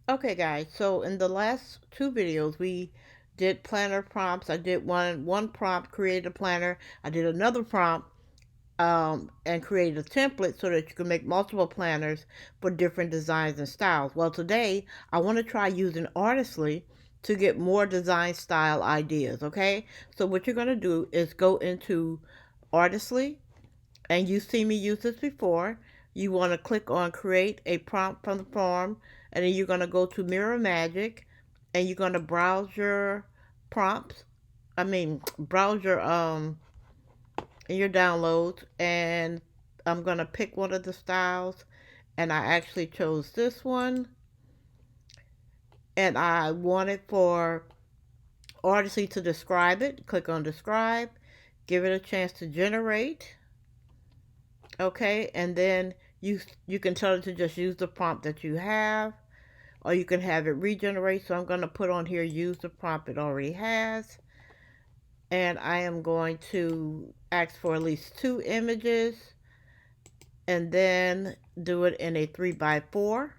Okay, guys, so in the last two videos, we did planner prompts. I did one prompt, create a planner. I did another prompt, and create a template so that you can make multiple planners for different designs and styles. Well, today I want to try using Artistly to get more design style ideas. Okay, so what you're going to do is go into Artistly, and you've seen me use this before. You want to click on create a prompt from the form, and then you're going to go to Mirror Magic, and you're going to browse your prompts. Browse your downloads, and I'm going to pick one of the styles, and I actually chose this one, and I wanted for Artistly to describe it. Click on describe, give it a chance to generate. Okay, and then you can tell it to just use the prompt that you have, or you can have it regenerate. So I'm going to put on here use the prompt it already has, and I am going to ask for at least two images, and then do it in a 3x4,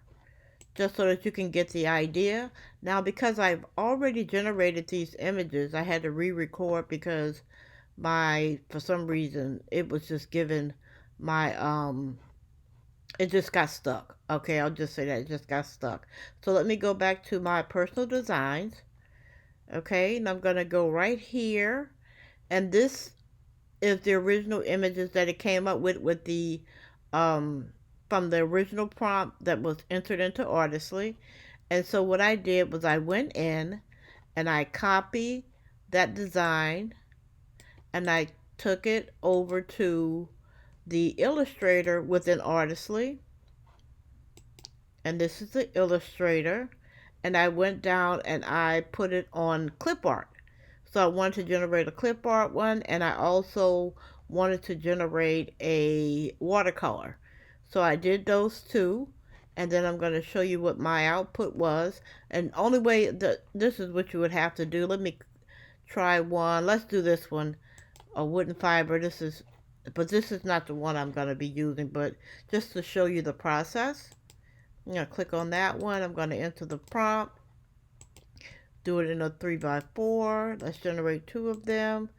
just so that you can get the idea. Now, because I've already generated these images, I had to re-record because for some reason it was just given my it just got stuck. Okay, I'll just say that it just got stuck. So let me go back to my personal designs. Okay, and I'm going to go right here. And this is the original images that it came up with the um from the original prompt that was entered into Artistly. And so what I did was I went in and I copied that design, and I took it over to the Illustrator within Artistly, and this is the Illustrator, and I went down and I put it on clip art. So I wanted to generate a clip art one, and I also wanted to generate a watercolor. So I did those two, and then I'm going to show you what my output was. And only way that this is what you would have to do. Let me try one. Let's do this one, a wooden fiber. But this is not the one I'm going to be using, but just to show you the process. I'm going to click on that one. I'm going to enter the prompt, do it in a 3x4. Let's generate two of them.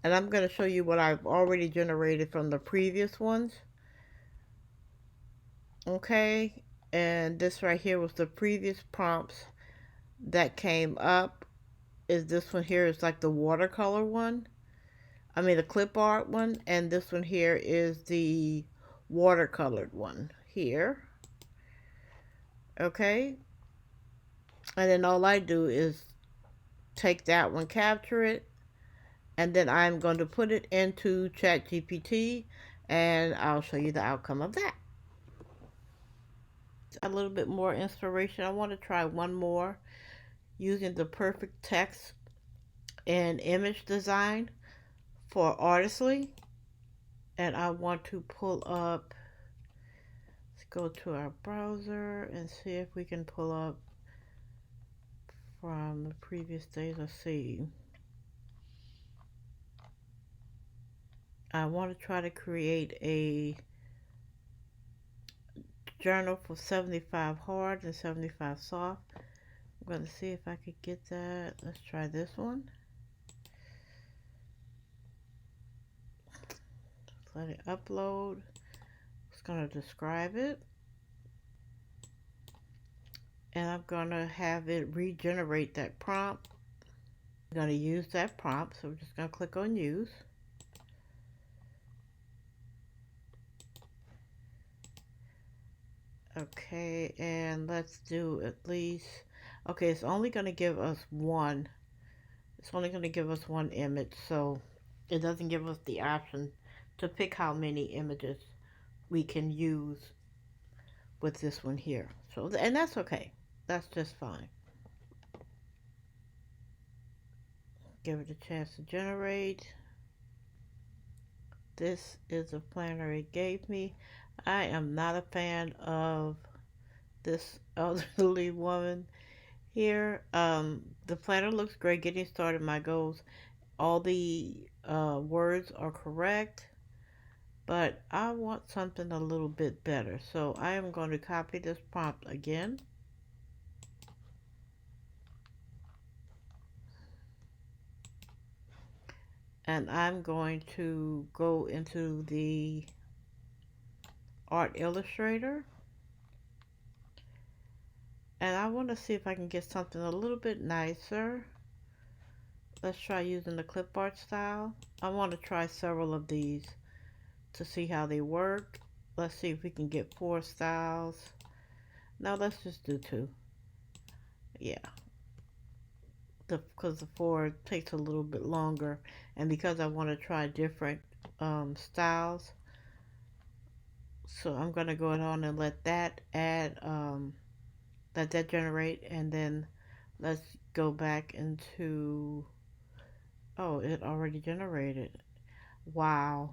And I'm going to show you what I've already generated from the previous ones. Okay. And this right here was the previous prompts that came up. Is this one here is like the watercolor one. I mean the clip art one. And this one here is the watercolored one here. Okay. And then all I do is take that one, capture it, and then I'm going to put it into ChatGPT, and I'll show you the outcome of that. A little bit more inspiration. I want to try one more using the perfect text and image design for Artistly, and I want to pull up, let's go to our browser and see if we can pull up from the previous days. Let's see. I want to try to create a journal for 75 hard and 75 soft. I'm going to see if I could get that. Let's try this one. Let it upload. It's going to describe it. And I'm going to have it regenerate that prompt. I'm going to use that prompt, so we're just going to click on use. Okay, and let's do at least, okay, it's only going to give us one. It's only going to give us one image, so it doesn't give us the option to pick how many images we can use with this one here. So, and that's okay. That's just fine. Give it a chance to generate. This is a planner it gave me. I am not a fan of this elderly woman here. The planner looks great. Getting started, my goals. All the words are correct, but I want something a little bit better. So I am going to copy this prompt again. And I'm going to go into the Art Illustrator, and I want to see if I can get something a little bit nicer. Let's try using the clip art style. I want to try several of these to see how they work. Let's see if we can get 4 styles. No, let's just do 2. Yeah, because the 4 takes a little bit longer, and because I want to try different styles, so I'm going to go on and let that add, let that generate, and then let's go back into, oh, it already generated. Wow.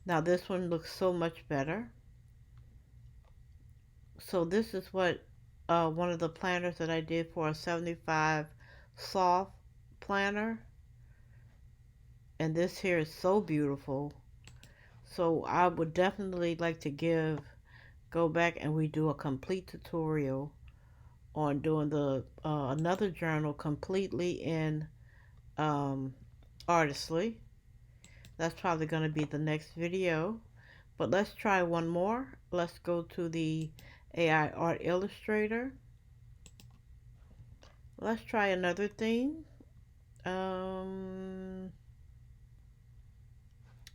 Now this one looks so much better. So this is what one of the planners that I did for a 75 soft planner, and this here is so beautiful. So I would definitely like to go back and redo a complete tutorial on doing the another journal completely in Artistly. That's probably going to be the next video. But let's try one more. Let's go to the AI Art Illustrator. Let's try another thing.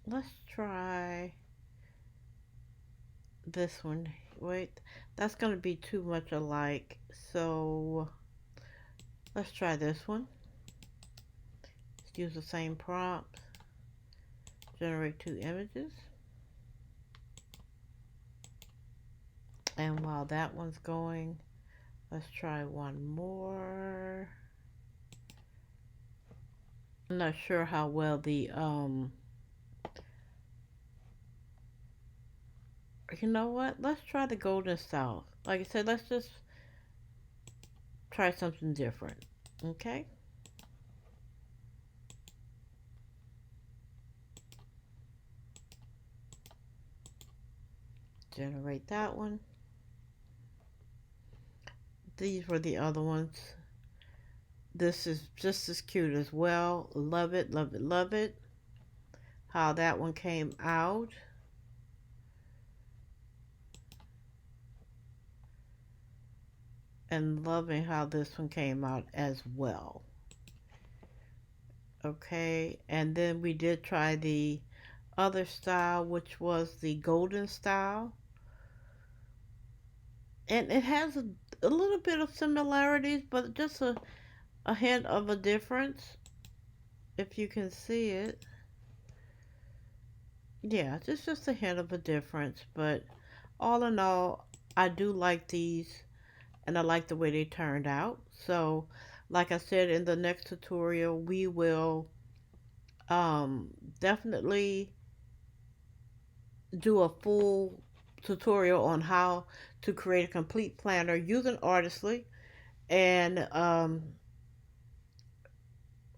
Let's try this one. Wait, that's going to be too much alike. So let's try this one. Let's use the same prompt. Generate 2 images. And while that one's going, let's try one more. I'm not sure how well the you know what? Let's try the golden style. Like I said, let's just try something different. Okay? Generate that one. These were the other ones. This is just as cute as well. Love it, love it, love it. How that one came out. And loving how this one came out as well. Okay, and then we did try the other style, which was the golden style. And it has a little bit of similarities, but just a hint of a difference, if you can see it. Yeah, just a hint of a difference, but all in all, I do like these, and I like the way they turned out. So, like I said, in the next tutorial, we will definitely do a full tutorial on how to create a complete planner using Artistly, and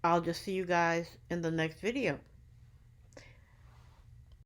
I'll just see you guys in the next video.